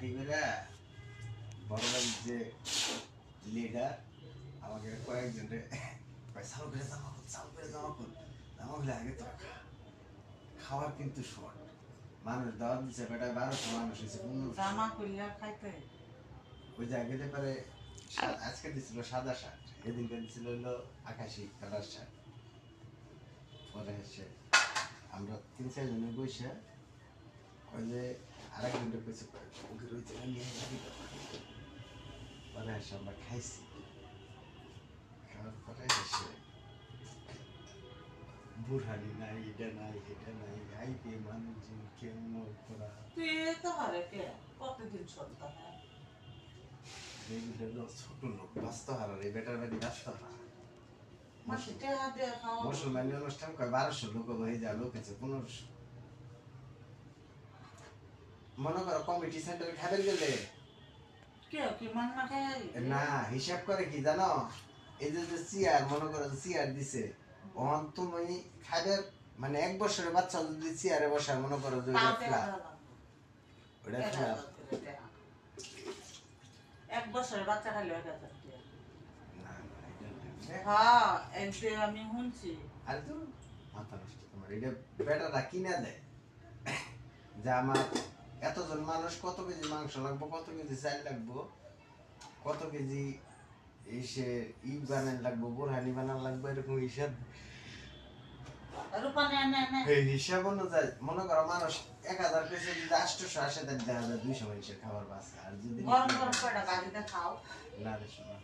কি করে বড় ভাই যে লিডার আমাকে কয়েকজন চাল করে জামা কর চাল করে জামা কর জামা খুলে আগে তো খাওয়ার কিন্তু শর্ট মানুষ দাওয়াত দিচ্ছে বেটা 1200 মানুষ হয়েছে জামা খুললে খাইতে ওই যে আগে পারে আজকে দিছিল সাদা শার্ট এদিনকে দিছিল হলো আকাশি কালার শার্ট পরে এসে আমরা 3-4 জনে বসে ওই যে আরেক ঘন্টা পেছে ওদের ওই জায়গায় নিয়ে যাবি পরে এসে আমরা খাইছি খাওয়ার পরে এসে বুড়ানি নাই এটা নাই এটা নাই আইতে মানুষজন কেমন করা তুই তো হারে কে কতদিন চলতে হয় এইগুলো ছোট লোক বাস্তব হারার এই বেটার বাড়ি বাস্তব হারা মাসে টেহা দিয়ে খাওয়া মুসলমানি অনুষ্ঠান কয় 1200 লোক হয়ে যায় লোক আছে 1500 মনে করো কমিটি সেন্টারে খাবার গেলে কেউ কি মান না খাই না হিসাব করে কি জানো এই যে চেয়ার মনে করো চেয়ার দিছে ওখান তুমি খাবার মানে 1 বছরের বাচ্চা যদি চেয়ারে বসে মনে করো যে ওটা ফ্ল্যাট ওটা ফ্ল্যাট 1 বছরের বাচ্চা খাইলে 1000 টাকা না না এটা না হ্যাঁ এই যে আমি শুনছি আর তো মাথা নষ্ট তোমার এটা বেটারা কিনে দেয় যে আমার এতজন মানুষ কত কেজি মাংস লাগবো কত কেজি চাল লাগবো কত কেজি এসে বানান লাগবো বোরহানি বানান লাগবো এরকম হিসাব রূপা নে এই হিসাব অনুযায়ী মনে করো মানুষ 1000 কেজি যদি 800 আসে তাহলে 200 মানুষের খাবার বাঁচে আর যদি গরম গরম কয়টা বাড়িতে খাও না রে শোনা